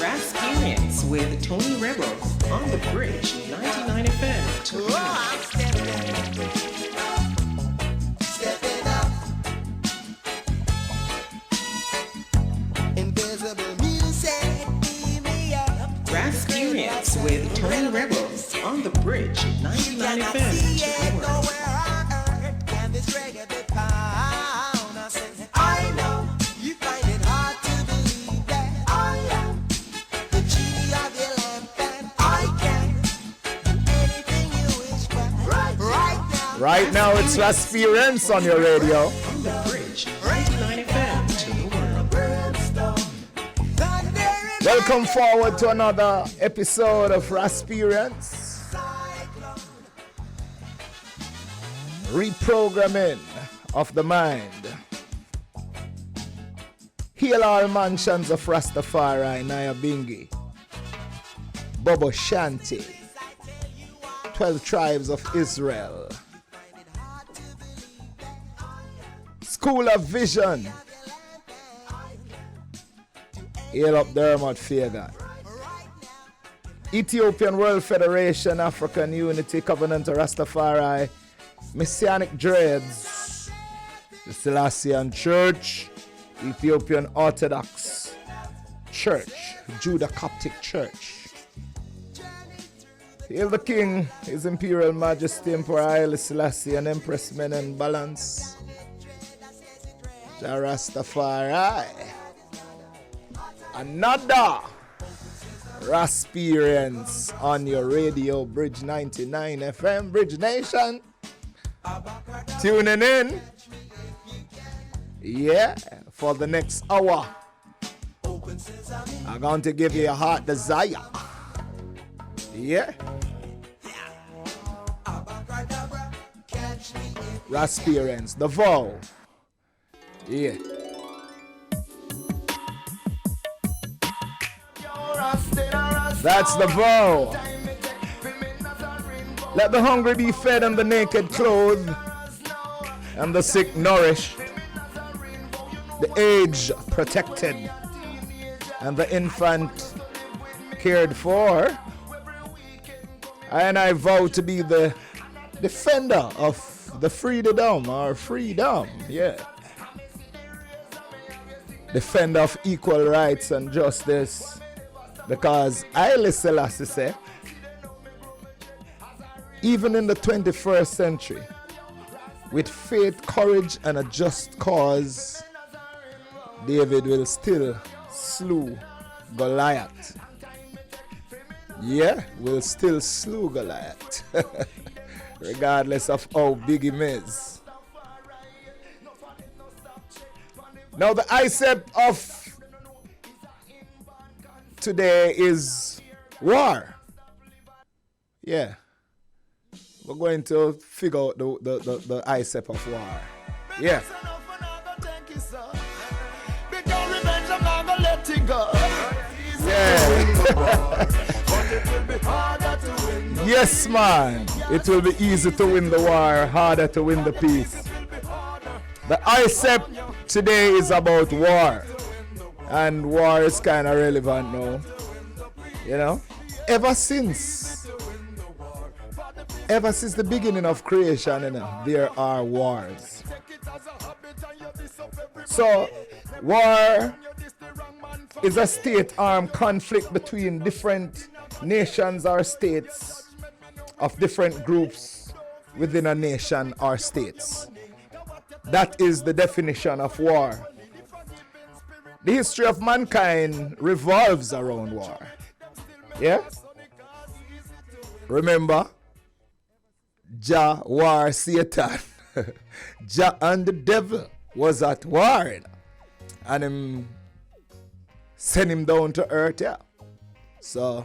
Rasperience with Tony Rebels on the bridge, 99 FM. Stepping up. Invisible music, beam me up. Rasperience with Tony Rebels on the bridge, 99 See it FM. nowhere on earth. Can this reggae be found? I know you find it hard to believe that I am the genie of your lamp, and I can do anything you wish for. Right now. Right now, it's Rasperience on your radio. On the bridge, 99 FM to the world. Welcome forward to another episode of Rasperience. Reprogramming of the mind. Heal all mansions of Rastafari, Nyabingi, Bobo Shanti, 12 tribes of Israel, School of Vision. Hail up Dermot Fagan. Ethiopian World Federation, African Unity, Covenant of Rastafari, Messianic Dreads, the Selasian Church, Ethiopian Orthodox Church, Judah Coptic Church. Hail the King, His Imperial Majesty Emperor Haile Selassie and Empress Menen Balance. Jah Rastafari. Another Rasperience on your radio, Bridge 99 FM, Bridge Nation. Tuning in. Yeah, for the next hour. I'm going to give you a heart desire. Yeah. Rasperience, the vow. Yeah. That's the vow. Let the hungry be fed and the naked clothed and the sick nourished, the aged protected and the infant cared for. And I vow to be the defender of the freedom or freedom, yeah. Defender of equal rights and justice. Because Haile Selassie said, even in the 21st century, with faith, courage, and a just cause, David will still slew Goliath. Yeah, will still slew Goliath, regardless of how big him is. Now the ICEP of today is war. Yeah. We're going to figure out the ICEP of war. Yeah. Yeah. Yes, man. It will be easy to win the war, harder to win the peace. The ICEP today is about war. And war is kind of relevant now. You know? Ever since the beginning of creation, you know, there are wars. So, war is a state-armed conflict between different nations or states of different groups within a nation or states. That is the definition of war. The history of mankind revolves around war. Yeah? Remember? Jah war Satan. Jah and the devil was at war. And him sent him down to earth, yeah. So,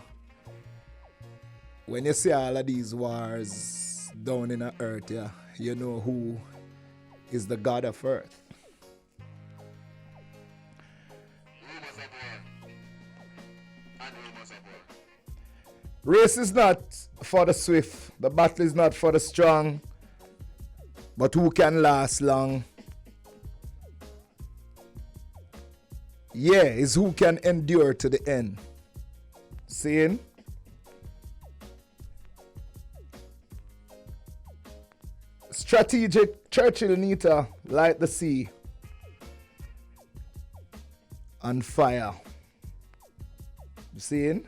when you see all of these wars down in the earth, yeah, you know who is the God of earth. Race is not for the swift, the battle is not for the strong, but who can last long? Yeah, is who can endure to the end. Seeing? Strategic Churchill need to light the sea on fire. You seeing?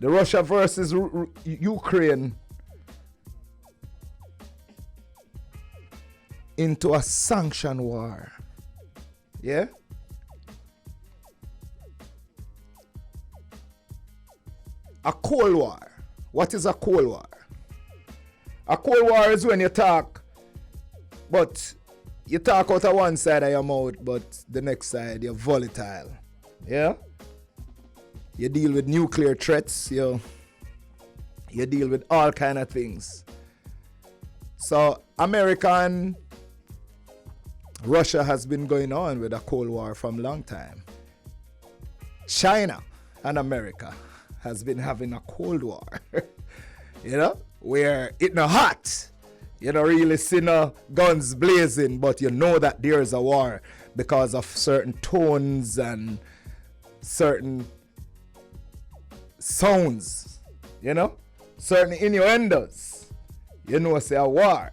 The Russia versus Ukraine into a sanction war. Yeah? A Cold War. What is a Cold War? A Cold War is when you talk, but you talk out of one side of your mouth, but the next side you're volatile. Yeah? You deal with nuclear threats, you deal with all kind of things. So America and Russia has been going on with a Cold War from a long time. China and America has been having a Cold War. You know, where it's not hot. You don't really see no guns blazing, but you know that there's a war because of certain tones and certain sounds, you know, certain innuendos. You know, say a war.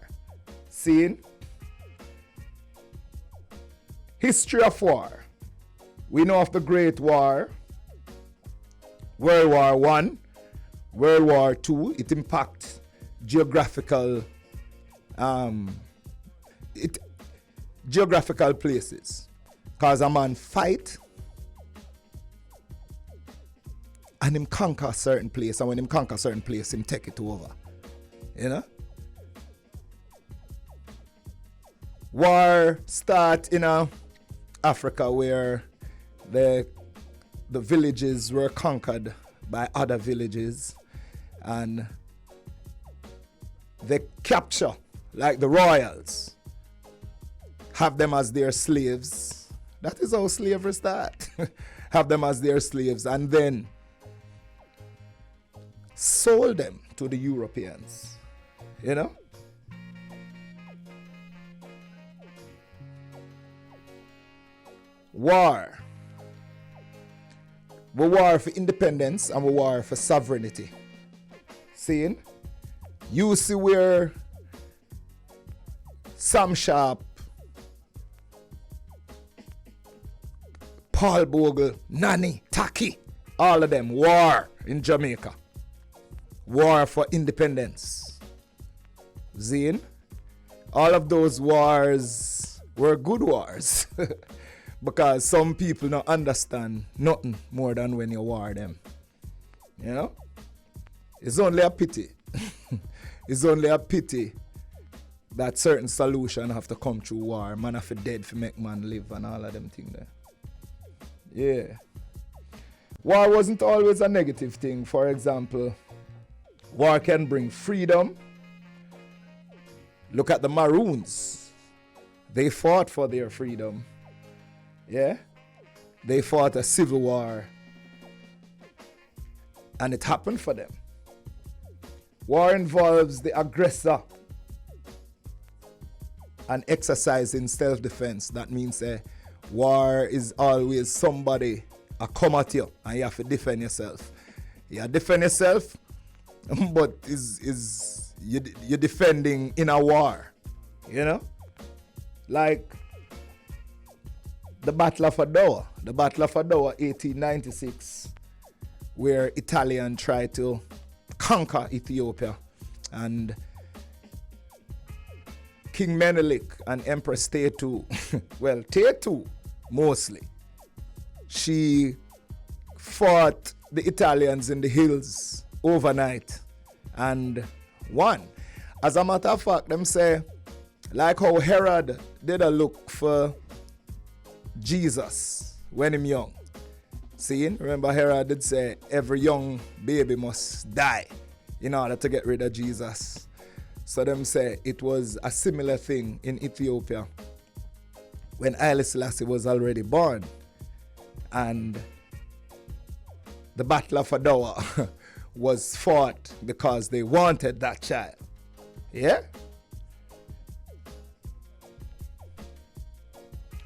Seeing? History of war. We know of the Great War, World War One, World War Two. It impacts geographical geographical places. Cause a man fight and him conquer a certain place, and when him conquer a certain place, him take it over. You know? War start in Africa where the villages were conquered by other villages, and they capture, like the royals, have them as their slaves. That is how slavery starts. Have them as their slaves, and then sold them to the Europeans. You know? War. We war for independence and we war for sovereignty. Seeing? You see where Sam Sharp, Paul Bogle, Nani, Taki, all of them war in Jamaica. War for independence. Seeing? All of those wars were good wars. Because some people don't understand nothing more than when you war them. You know? It's only a pity. It's only a pity that certain solutions have to come through war. Man have to dead for make man live and all of them things there. Yeah. War wasn't always a negative thing. For example, war can bring freedom. Look at the Maroons. They fought for their freedom. Yeah? They fought a civil war. And it happened for them. War involves the aggressor and exercising self-defense. That means war is always somebody come at you and you have to defend yourself. You defend yourself, but you're defending in a war. You know? Like the Battle of Adowa. The Battle of Adowa, 1896, where Italian tried to conquer Ethiopia, and King Menelik and Empress Tetu, well, Tetu mostly, she fought the Italians in the hills overnight and won. As a matter of fact, them say, like how Herod did a look for Jesus when him young. See, remember Herod did say every young baby must die in order to get rid of Jesus. So them say it was a similar thing in Ethiopia when Haile Selassie was already born, and the Battle of Adowa was fought because they wanted that child. Yeah?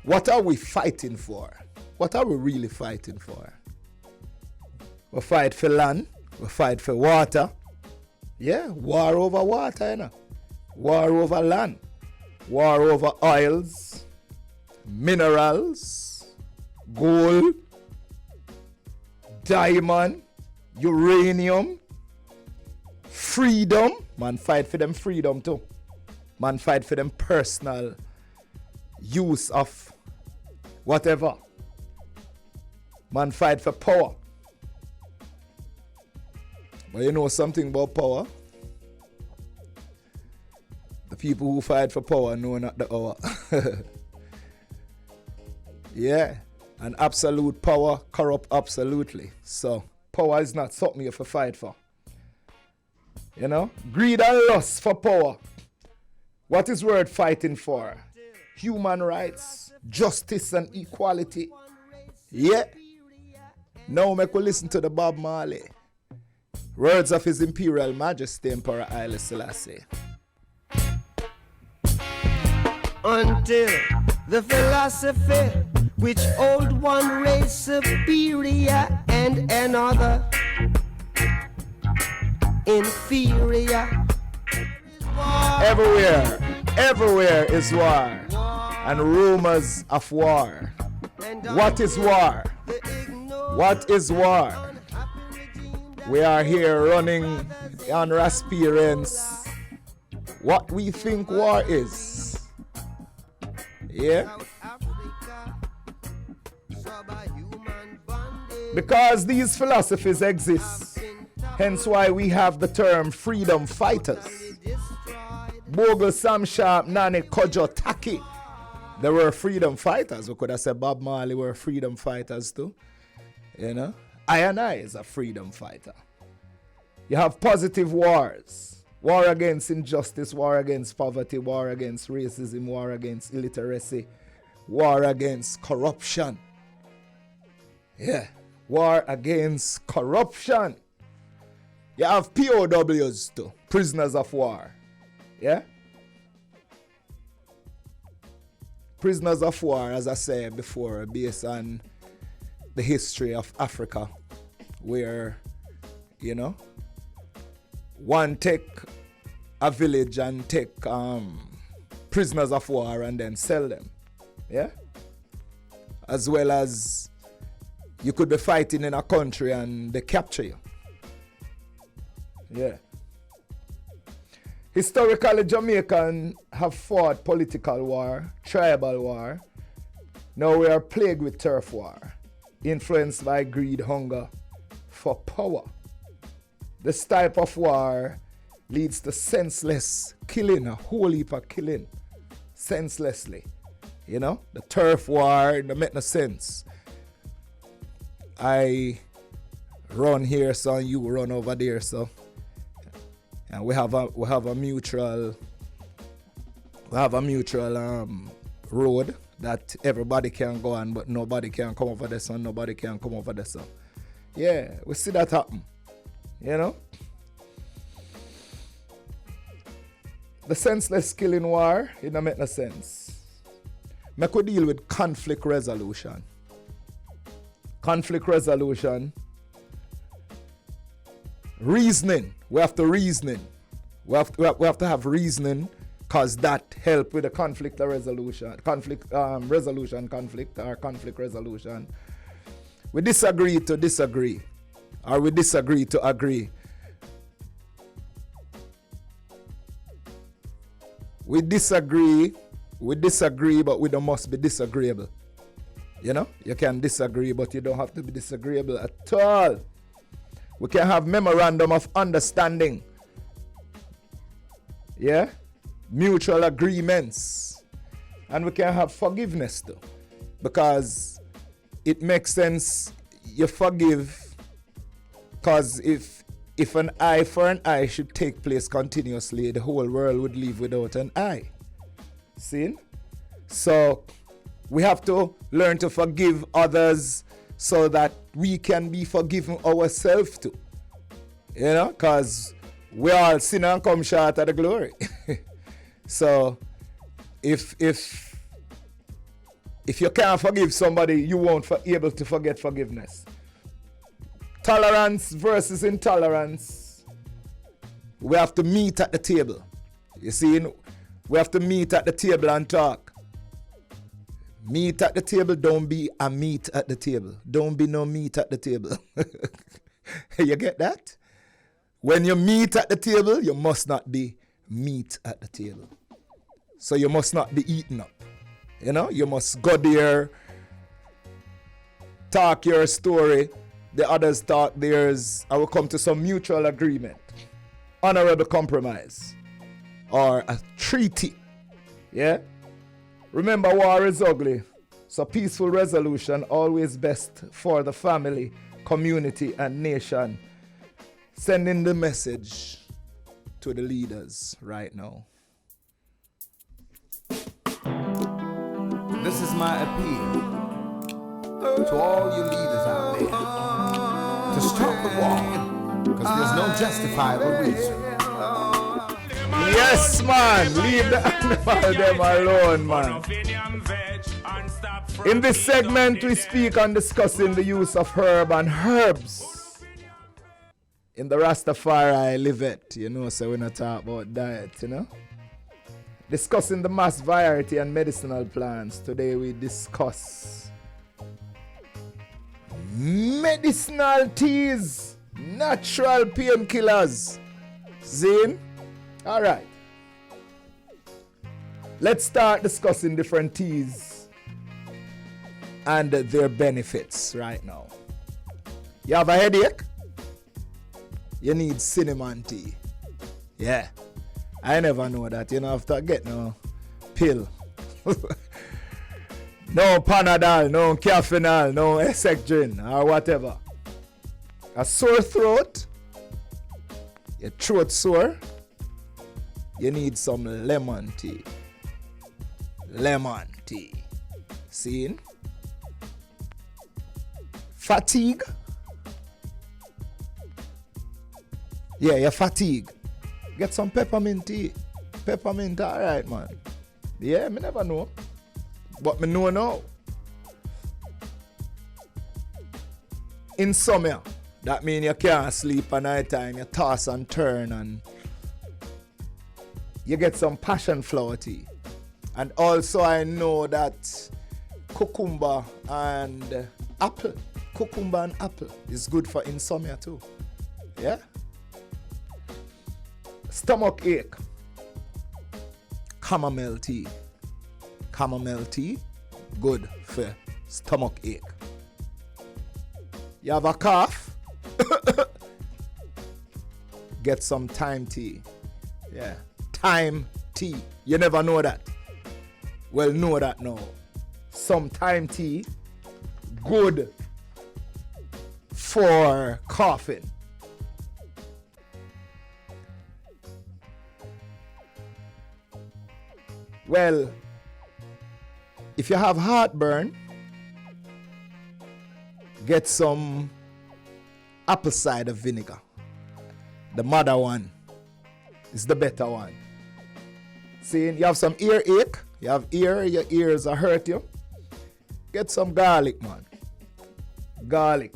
What are we fighting for? What are we really fighting for? We fight for land. We fight for water. Yeah, war over water, you know. War over land. War over oils, minerals, gold, diamond, uranium, freedom. Man fight for them freedom too. Man fight for them personal use of whatever. Man fight for power. But you know something about power? The people who fight for power know not the hour. Yeah. And absolute power corrupt absolutely. So power is not something you have to fight for. You know? Greed and lust for power. What is worth fighting for? Human rights, justice and equality. Yeah. Now make we listen to the Bob Marley. Words of His Imperial Majesty Emperor Haile Selassie. Until the philosophy which hold one race superior and another inferior. Everywhere is war and rumors of war. What is war? What is war? We are here running on Rasperience what we think war is. Yeah? Because these philosophies exist, hence why we have the term freedom fighters. Bogle, Sam Sharp, Nani, Kojo, Taki. They were freedom fighters. We could have said Bob Marley were freedom fighters too. You know? I is a freedom fighter. You have positive wars. War against injustice, war against poverty, war against racism, war against illiteracy, war against corruption. Yeah. War against corruption. You have POWs too. Prisoners of war. Yeah? Prisoners of war, as I said before, based on the history of Africa, where, you know, one take a village and take prisoners of war and then sell them. Yeah? As well as you could be fighting in a country and they capture you. Yeah. Historically, Jamaican have fought political war, tribal war. Now we are plagued with turf war, influenced by greed, hunger for power. This type of war leads to senseless killing, a whole heap of killing, senselessly. You know, the turf war, it don't make no sense. I run here, so you run over there, so. And we have a mutual road that everybody can go on, but nobody can come over this one, nobody can come over this one. Yeah, we see that happen. You know? The senseless killing war, it don't make no sense. I could deal with conflict resolution. Conflict resolution. Reasoning. We have to reasoning. We have to have reasoning, because that help with the conflict resolution. Conflict resolution. We disagree to disagree. Or we disagree to agree. We disagree, but we don't must be disagreeable. You know? You can disagree, but you don't have to be disagreeable at all. We can have memorandum of understanding. Yeah? Mutual agreements. And we can have forgiveness too. Because it makes sense you forgive, because if an eye for an eye should take place continuously, the whole world would live without an eye. See? So we have to learn to forgive others so that we can be forgiven ourselves too. You know, because we all sin and come short of the glory. So if you can't forgive somebody, you won't be able to forget forgiveness. tolerance versus intolerance, we have to meet at the table. You see, we have to meet at the table and talk. Meet at the table, don't be a meat at the table. Don't be no meat at the table. You get that? When you meet at the table, you must not be meat at the table. So you must not be eaten up. You know, you must go there, talk your story, the others talk theirs, I will come to some mutual agreement, honorable compromise, or a treaty. Yeah? Remember, war is ugly, so peaceful resolution always best for the family, community, and nation. Sending the message to the leaders right now. This is my appeal to all you leaders out there to stop the war, because there's no justifiable reason. Yes, man, leave the animal them alone, man. In this segment, we speak on discussing the use of herb and herbs in the Rastafari livet, you know, so we're not talking about diet, you know. Discussing the mass variety and medicinal plants. Today we discuss medicinal teas, natural painkillers. Zane? Alright. Let's start discussing different teas and their benefits right now. You have a headache? You need cinnamon tea. Yeah. I never know that. You know, have to get no pill. No Panadol, no Caffeinol, no Excedrin or whatever. A sore throat, your throat sore, you need some lemon tea. Lemon tea. See? Fatigue. Yeah, you're fatigued. Get some peppermint tea. Peppermint, alright, man. Yeah, me never know. But me know now. Insomnia. That means you can't sleep at night time. You toss and turn and you get some passion flower tea. And also I know that cucumber and apple. Cucumber and apple is good for insomnia too. Yeah? Stomach ache. Chamomile tea. Chamomile tea, good for stomach ache. You have a cough? Get some thyme tea. Yeah, thyme tea. You never know that. Well, know that now. Some thyme tea, good for coughing. Well, if you have heartburn, get some apple cider vinegar. The mother one is the better one. See, you have some earache, you have your ears are hurt you. Get some garlic, man. Garlic,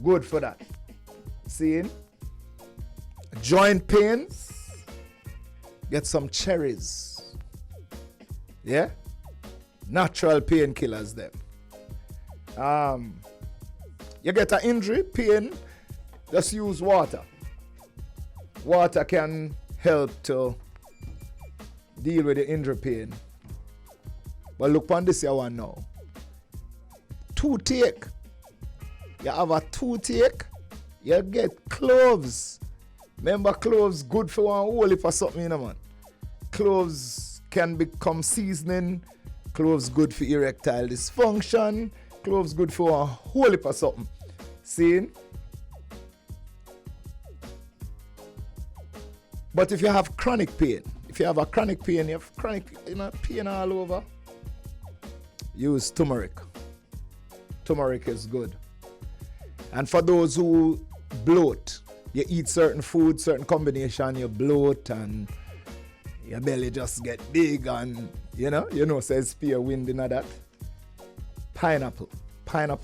good for that. See, joint pains, get some cherries. Yeah? Natural painkillers them. You get an injury, pain, just use water. Water can help to deal with the injury pain. But look on this one now. Toothache. You have a toothache, you get cloves. Remember, cloves good for one whole heap of something, you know, man. Cloves can become seasoning. Cloves good for erectile dysfunction. Cloves good for a whole heap of something. See? But if you have chronic pain, you have pain all over, use turmeric. Turmeric is good. And for those who bloat, you eat certain food, certain combination, you bloat and your belly just get big and says spear wind in that. Pineapple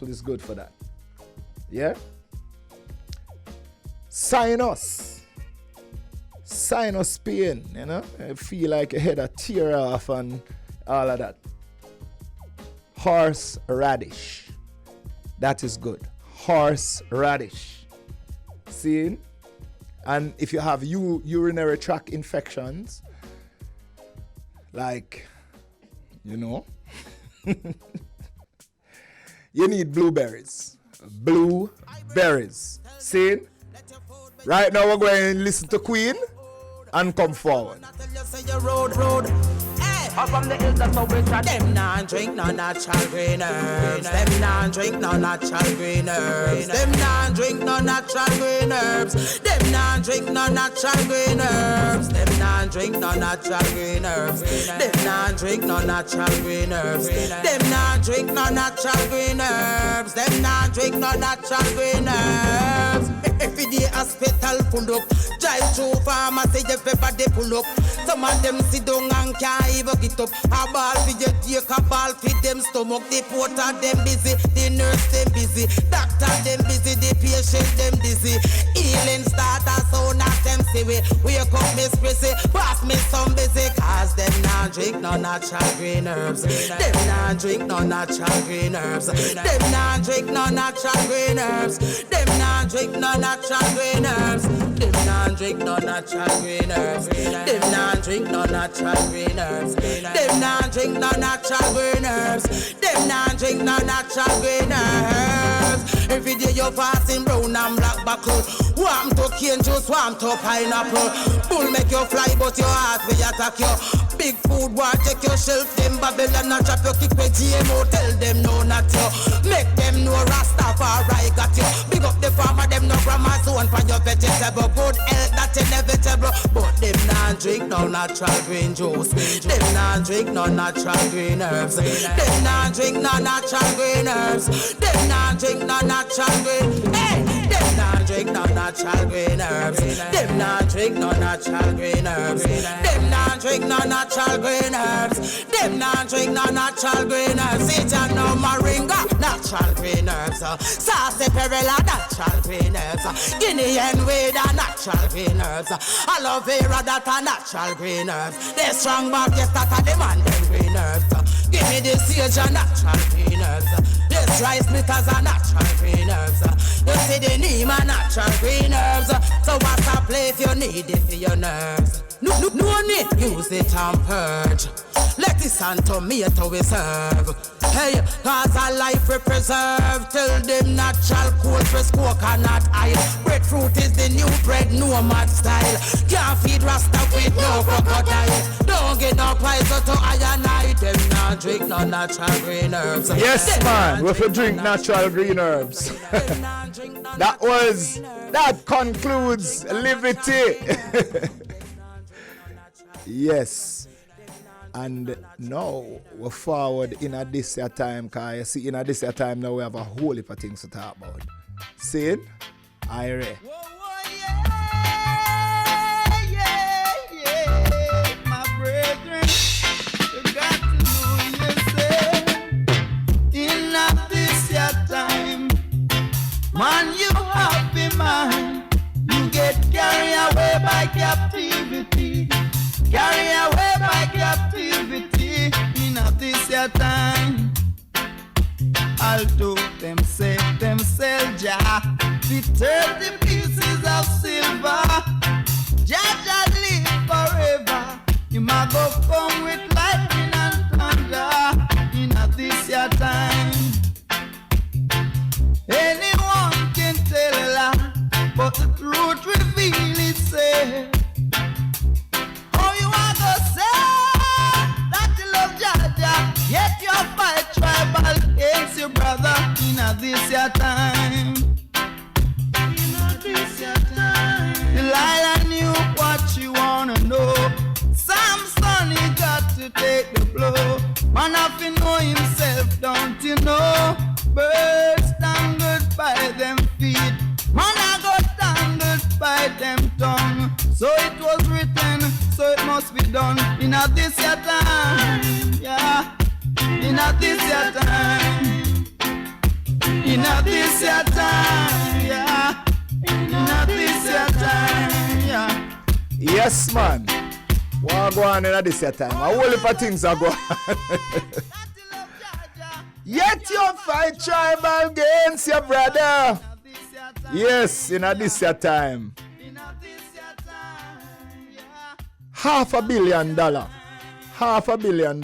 is good for that. Yeah? sinus pain, you know? I feel like your head a tear off and all of that. Horseradish. That is good. Horseradish. See? And if you have urinary tract infections, like, you know, you need blueberries. Blueberries. See? Right now we're going to listen to Queen and come forward. Up from the hills that's always at them non drink no natural green herbs. Them non drink no natural green herbs. Them non drink no natural green herbs. Them non drink no natural green herbs. Them non drink no natural green herbs. Them non drink no natural green herbs. Them non drink no natural green herbs. Them non drink no natural green herbs. Every day hospital full up. Drive through pharmacy everybody pull up. Some of them sit down and can't even get up. A ball for you take a ball for them stomach. The porter them busy, the nurse them busy, doctor them busy, the patient them busy. Healing starter so not them see we. Wake up Miss Prissy, pass me some busy. Cause them not drink no natural green herbs. Them not drink no natural green herbs. Them not drink no natural green herbs. Them not drink no natural green herbs. Them not drink no natural green herbs. Them not drink no natural green herbs. Them not drink no natural green herbs. Them not drink no natural green herbs. Every day you're fasting brown and black buckle. Warm to cane juice, warm to pineapple. Bull make you fly but your heart will attack you. Big food war take your shelf. Them Babylon and trap you kick with GMO. Tell them no not you. Make them know Rastafari got you. Big up the farmer them no grandma zone for your vegetable. Good health that inevitable. But them not drink no natural green juice. Them not drink no natural green herbs. Them not drink no natural green herbs. Them not drink no natural green. Hey, them not drink no natural green herbs. Them not drink no natural green herbs. Them not drink no natural green herbs. Them not drink no natural green herbs. Sit and no moringa, natural green herbs. Saucy perilla, natural green herbs. Guinea hen weed, natural green herbs. Aloe vera, that a natural green herbs. They strong back, yes, that a demand them green herbs. Give me the sage, a natural green herbs. This rice bitters a natural green herbs. You see the neem a natural green herbs. So what's a play if you need it for your nerves? No need, use it and purge. Lettuce and tomato we serve. Hey, cause a life we preserve. Tell them natural cold press coconut oil. Breadfruit is the new bread, no mad style. Can't feed Rasta with no crocodile. Don't get no poison to iron. Them not drink no natural green herbs. Yes, man, we have drink natural green herbs. That concludes Liberty. Yes. And now we're forward in a this year time, cause you see in a this year time now we have a whole heap of things to talk about. See it? Ira. My brethren, you got to know yourself. In a this year time, man, you have in mind. You get carried away by captivity. Carry away by captivity in a this year time. Although them say themselves, Jah, the 30 pieces of silver, Jah live forever. You might go come with lightning and thunder in a this year time. Anyone can tell a lie, but the truth reveal itself. Yet you fight tribal against your brother in a this year time. In a this year time. Delilah knew what you wanna know. Samson, he got to take the blow. Man have to know himself, don't you know? Birds tangled by them feet. Man I got tangled by them tongue. So it was written, so it must be done in a this year time. Yeah. In a this year time. In a this year time. Yeah. In a this year Yes, man. What go on in this time? A whole heap of things are going on. Yet you fight tribal against your brother. Yes, in this time. $500 million. $500 million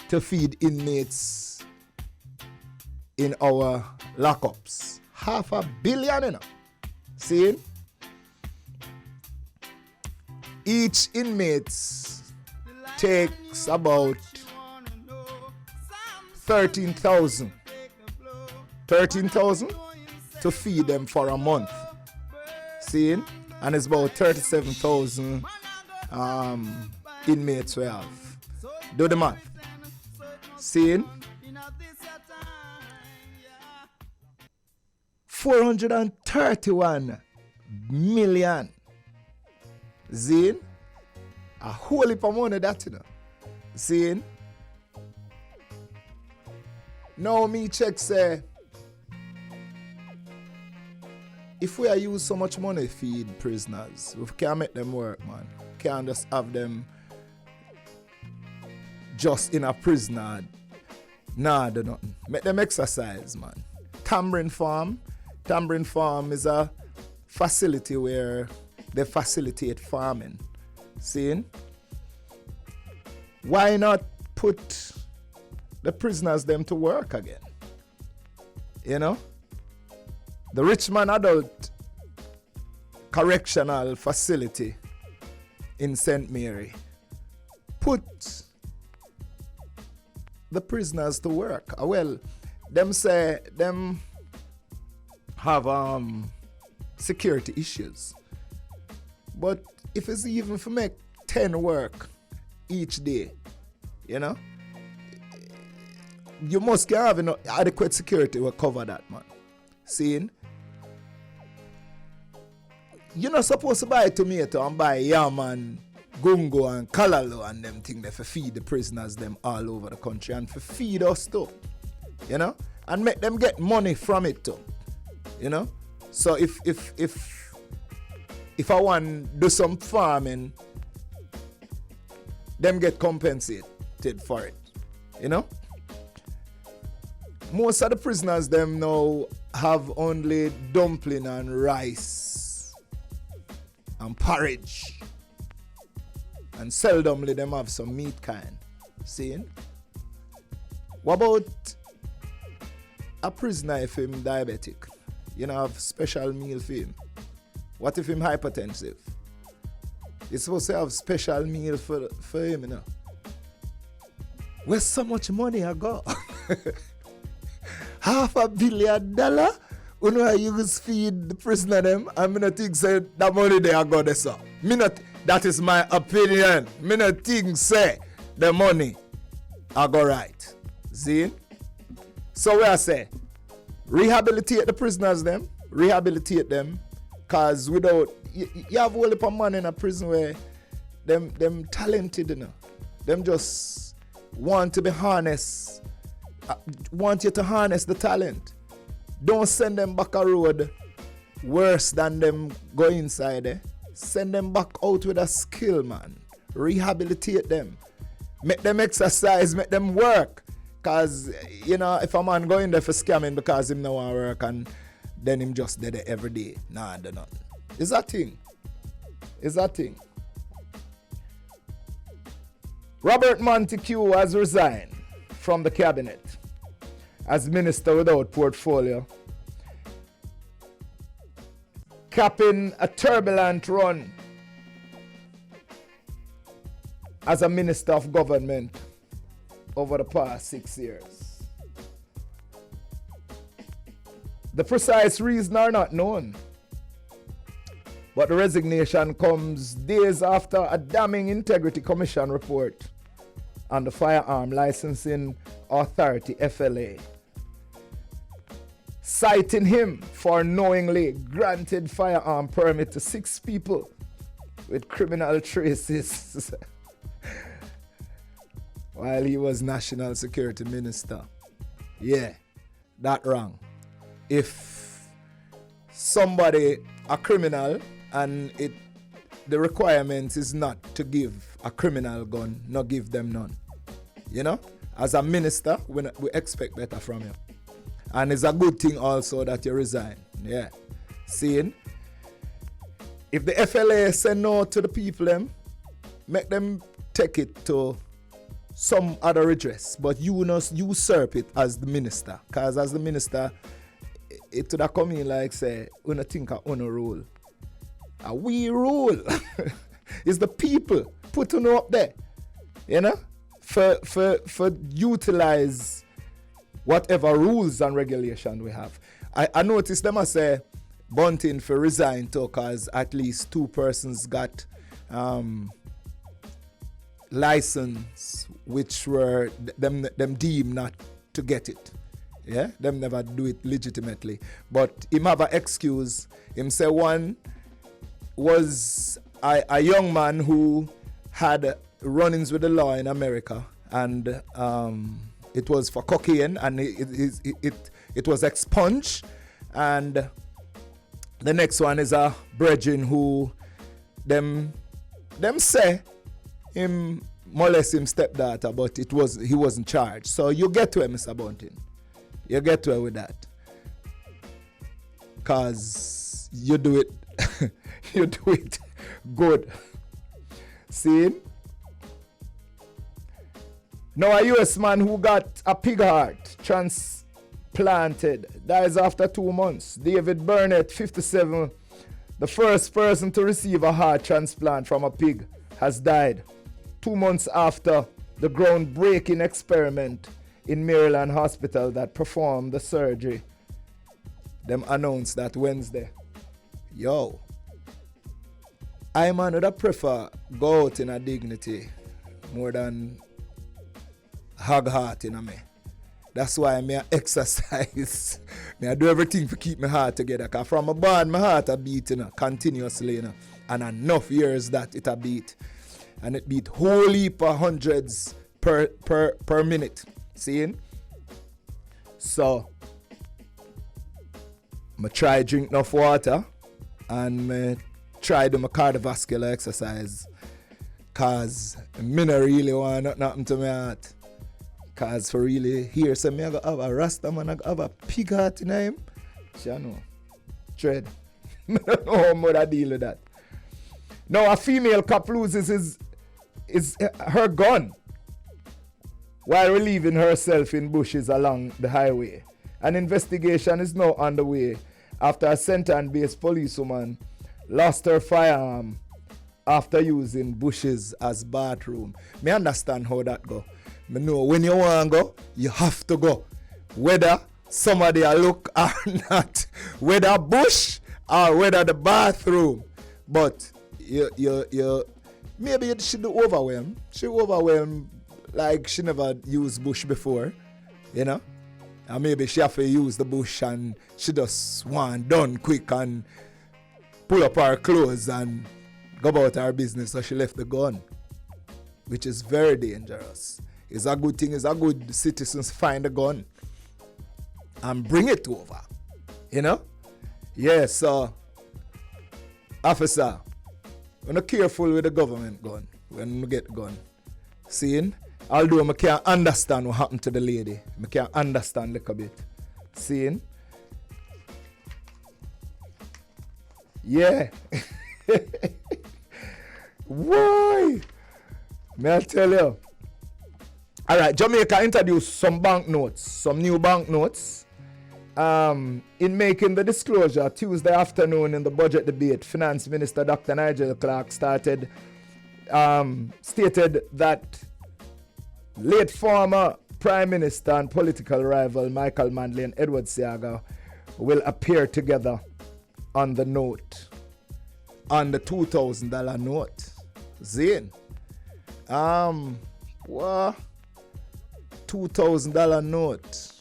to feed inmates in our lockups. $500 million, you know. See? Each inmate takes about 13,000 to feed them for a month. See? And it's about 37,000 inmates we have. Do the math. See? 431 million. Zine? A whole heap of money that, you know. Zine? Now me check say, if we are use so much money to feed prisoners, we can't make them work, man. Can't just have them just in a prisoner. Nah, do nothing. Make them exercise, man. Tamarind Farm is a facility where they facilitate farming. See? Why not put the prisoners them to work again? You know? The Richmond Adult Correctional Facility in St. Mary. Put the prisoners to work. Well, them say them have security issues. But if it's even for make 10 work each day, you know, you must have enough adequate security to cover that, man. Seeing? You're not supposed to buy tomato and buy yam and gungo and kalalo and them things there for feed the prisoners them all over the country and for feed us too, you know, and make them get money from it too, you know. So if I want do some farming, them get compensated for it, you know. Most of the prisoners them now have only dumpling and rice and porridge. And seldomly them have some meat kind. See? What about a prisoner if him diabetic? You know, have special meal for him. What if him hypertensive? You're supposed to have special meal for him, you know. Where's so much money I got? $500 million? You know I use feed the prisoner them, and me not think say that money they are got this up. Me not, that is my opinion. Me not think say the money I go right. See? So where I say, rehabilitate the prisoners them, rehabilitate them, cause without you have a whole heap of man in a prison where them talented, you know. Them just want to be harnessed, want you to harness the talent. Don't send them back a road worse than them go inside there. Send them back out with a skill, man. Rehabilitate them. Make them exercise, make them work. Because, you know, if a man go in there for scamming because him no want to work and then him just dead there every day. Nah, do nothing. It's a thing. It's a thing. Robert Montague has resigned from the cabinet as minister without portfolio, capping a turbulent run as a minister of government over the past 6 years. The precise reason are not known, but the resignation comes days after a damning Integrity Commission report on the Firearm Licensing Authority, FLA, citing him for knowingly granted firearm permit to 6 people with criminal traces while he was National Security Minister. Yeah, that wrong. If somebody a criminal and it the requirement is not to give a criminal gun, not give them none. You know, as a minister, we expect better from you. And it's a good thing also that you resign. Yeah. Seeing, if the FLA say no to the people, make them take it to some other redress, but you not usurp it as the minister. Because as the minister, it would have come in like say, we don't think of honor rule. We rule. It's the people putting up there, you know, for utilize whatever rules and regulation we have. I noticed them I say Bunting for resign too, because at least 2 persons got license which were them deemed not to get it. Yeah, them never do it legitimately. But him have an excuse. Him say one was a young man who had run-ins with the law in America, and it was for cocaine, and it was expunged. And the next one is a brethren who them say him molest him stepdaughter, but he wasn't charged. So you get to it, Mr. Bunting. You get to it with that. Cause you do it you do it good. See? Now a US man who got a pig heart transplanted dies after 2 months. David Burnett, 57, the first person to receive a heart transplant from a pig, has died 2 months after the groundbreaking experiment in Maryland hospital that performed the surgery. Them announced that Wednesday. Yo, I man would prefer go out in a dignity more than hog heart in a me. That's why I exercise. I do everything to keep my heart together. Cause from a born, my heart a beat continuously, and enough years that it a beat, and it beat whole heap of hundreds per minute. Seeing? So I try drink enough water, and I try do my cardiovascular exercise, cause I don't really want nothing happen to my heart. Cause for really here, so me I go have a Rasta man, I go have a pig heart in him. You know, dread. I don't know how much I deal with that. Now a female cop loses her gun while relieving herself in bushes along the highway. An investigation is now underway after a Centre-based policewoman lost her firearm after using bushes as bathroom. Me understand how that go. Me know when you want to go, you have to go. Whether somebody a look or not. Whether bush or whether the bathroom. But you maybe she do overwhelm. She overwhelmed like she never used bush before. You know? And maybe she have to use the bush and she just want done quick and pull up her clothes and go about her business, so she left the gun. Which is very dangerous. It's a good thing, it's a good citizens find a gun and bring it over. You know? Yes, so officer, we're not careful with the government gun when we get the gun. Seeing? Although I can't understand what happened to the lady. I can't understand a little bit. Seeing? Yeah. Why? May I tell you? Alright, Jamaica introduced some banknotes, some new banknotes. In making the disclosure Tuesday afternoon in the budget debate, Finance Minister Dr. Nigel Clark stated that late former Prime Minister and political rival Michael Manley and Edward Seaga will appear together on the note, on the $2,000 note. Zane. What? $2,000 note.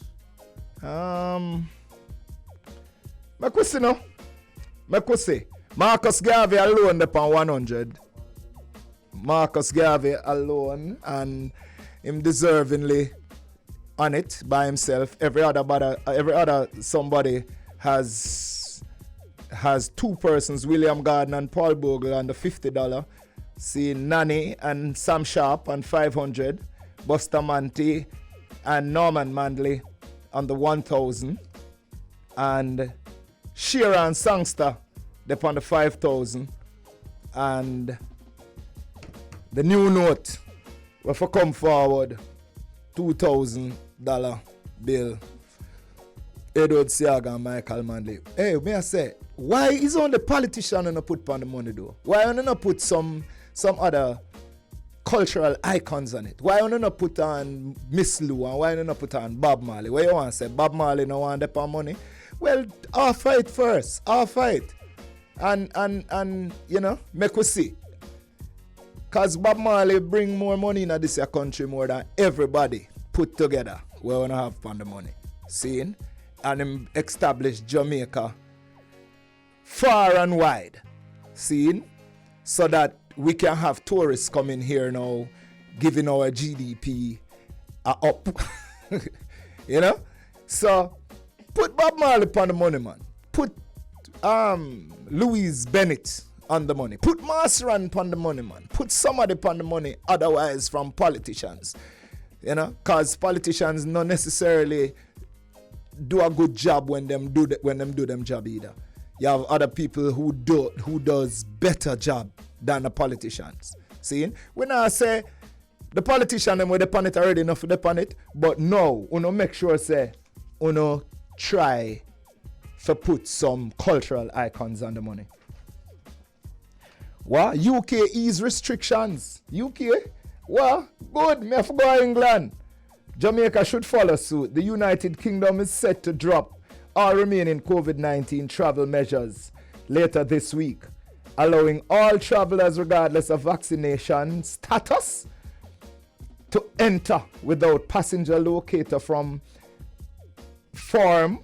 My question. Marcus Garvey alone upon 100. Marcus Garvey alone, and him deservingly on it by himself. Every other somebody has has two persons, William Garden and Paul Bogle, on the $50. See Nanny and Sam Sharp on $500. Bustamante and Norman Mandley on the $1,000. And Shearer and Sangster, they're on the $5,000. And the new note, if I come forward, $2,000 bill. Edward Siaga and Michael Manley. Hey, may I say, why is only politician and not put on the money though? Why only not put some other cultural icons on it? Why only not put on Miss Lou and why only not put on Bob Marley? Why you want to say Bob Marley no want to on money? Well, I'll fight first. I'll fight. And you know, make we see. Cause Bob Marley bring more money in this country more than everybody put together. We wanna have on the money. Seeing? And him establish Jamaica far and wide, seeing, so that we can have tourists coming here now, giving our GDP up, you know. So put Bob Marley on the money, man. Put Louise Bennett on the money. Put Marsran on the money, man. Put somebody on the money. Otherwise, from politicians, you know, cause politicians not necessarily do a good job when them do them job either. You have other people who does better job than the politicians. See? When I say the politician them with upon it already enough to upon it, but no, you know, make sure say you know try to put some cultural icons on the money. What? UK ease restrictions. UK? Well, good. Me have to go to England. Jamaica should follow suit. The United Kingdom is set to drop all remaining COVID-19 travel measures later this week, allowing all travelers regardless of vaccination status to enter without passenger locator from form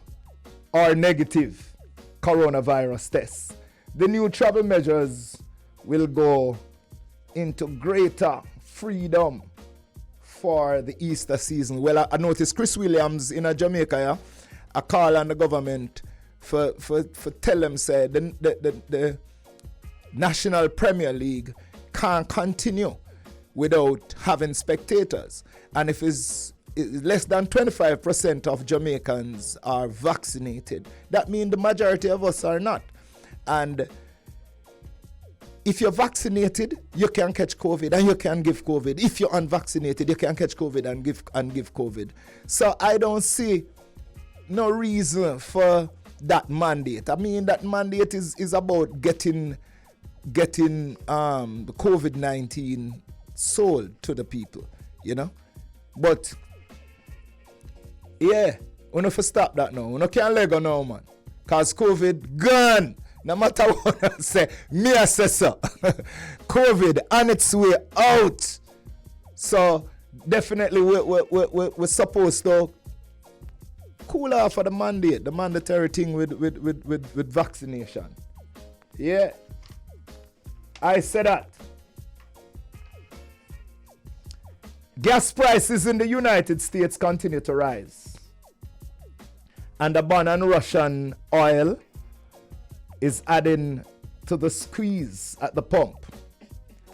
or negative coronavirus tests. The new travel measures will go into greater freedom for the Easter season. Well, I noticed Chris Williams in Jamaica, yeah, a call on the government for tell them say the National Premier League can't continue without having spectators. And if it's less than 25% of Jamaicans are vaccinated, that means the majority of us are not. And if you're vaccinated, you can catch COVID and you can give COVID. If you're unvaccinated, you can catch COVID and give COVID. So I don't see no reason for that mandate. I mean, that mandate is about getting the COVID-19 sold to the people, you know. But yeah, we have to stop that now. We can't let go now, man. Cause COVID gone. No matter what I say, me I say so. COVID on its way out. So definitely we're supposed to cool off for the mandate, the mandatory thing with vaccination. Yeah. I said that. Gas prices in the United States continue to rise. And the ban on Russian oil is adding to the squeeze at the pump.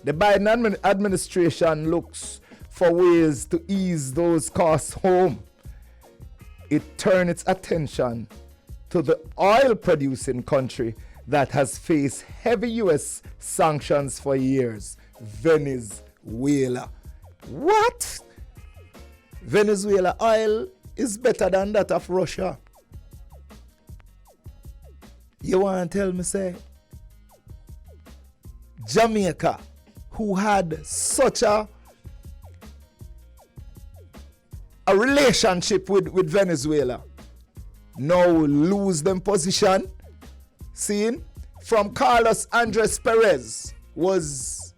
The Biden administration looks for ways to ease those costs home. It turned its attention to the oil-producing country that has faced heavy U.S. sanctions for years, Venezuela. What? Venezuela oil is better than that of Russia. You want to tell me, say, Jamaica, who had such a relationship with Venezuela, now lose them position? Seeing from Carlos Andres Perez was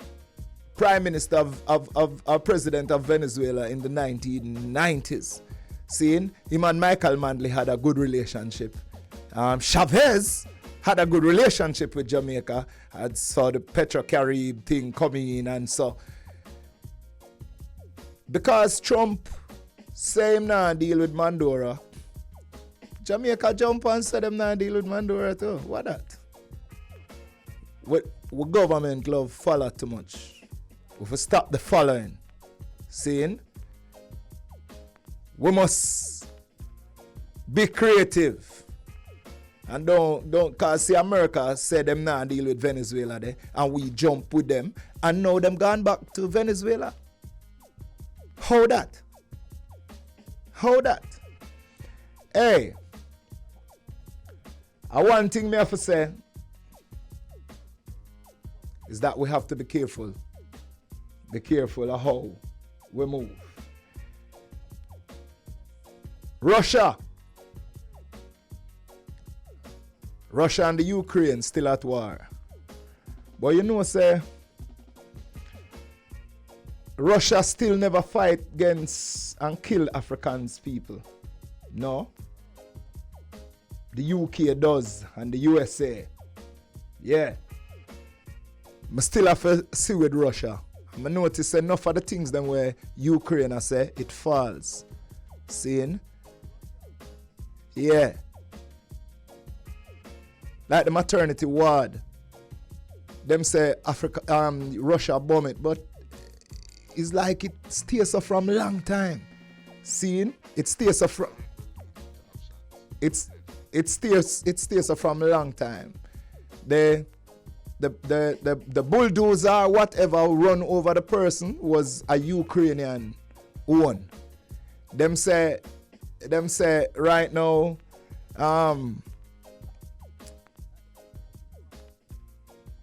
Prime Minister of President of Venezuela in the 1990s. Seeing him and Michael Manley had a good relationship. Chavez had a good relationship with Jamaica. I saw the Petrocaribe thing coming in, and so because Trump say him not deal with Mandora, Jamaica jump and say them not deal with Mandora too. What that? what government love follow too much. If we stop the following, seeing, we must be creative. And don't cause see America say them now deal with Venezuela there and we jump with them and now them gone back to Venezuela. How that? How that? Hey, one thing me have to say is that we have to be careful. Be careful of how we move. Russia and the Ukraine still at war. But you know, say, Russia still never fight against and kill Africans people. No. The UK does and the USA. Yeah. I still have to see with Russia. I notice enough of the things them where Ukraine say it falls. Seeing? Yeah. Like the maternity ward. Them say Russia bomb it, but it's like it stays so from long time. Seeing? It stays so from it stays so from a long time. The bulldozer, whatever, run over the person was a Ukrainian one. Them say right now,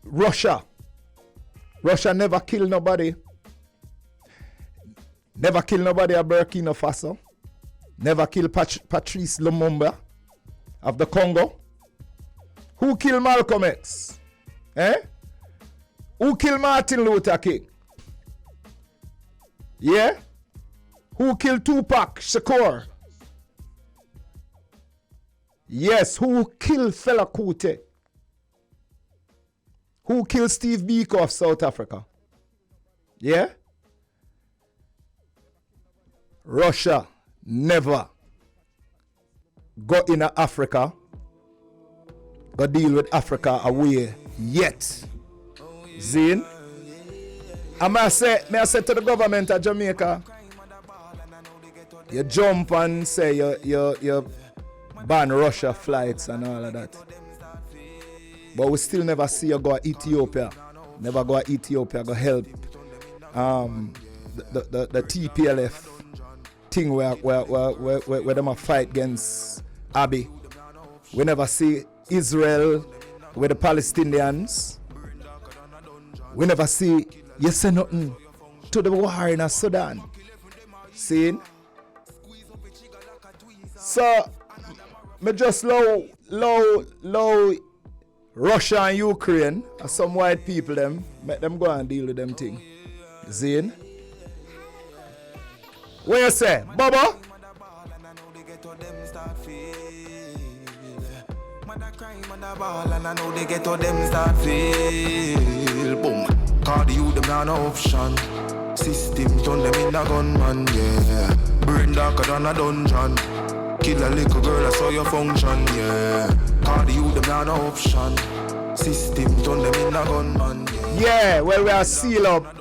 Russia never kill nobody. Never kill nobody at Burkina Faso. Never kill Patrice Lumumba of the Congo. Who killed Malcolm X? Who killed Martin Luther King? Yeah? Who killed Tupac Shakur? Yes, who killed Fela Kuti? Who killed Steve Biko of South Africa? Yeah? Russia never go in Africa, go deal with Africa away yet. Zin? And may I say to the government of Jamaica, you jump and say you ban Russia flights and all of that. But we still never see you go to Ethiopia. Never go to Ethiopia, go help the TPLF thing where them a fight against Abiy. We never see Israel with the Palestinians. We never see you say nothing to the war in Sudan. See? So me just low Russia and Ukraine and some white people them make them go and deal with them thing. See? What you say, Baba? And I know they get to them start feel. Boom. Call the youth them not no option. System turn them in a gunman, yeah. Brain darker than a dungeon. Kill a little girl, I saw your function, yeah. Call the youth them not no option. System turn them in a gunman, yeah. Yeah, well we are seal up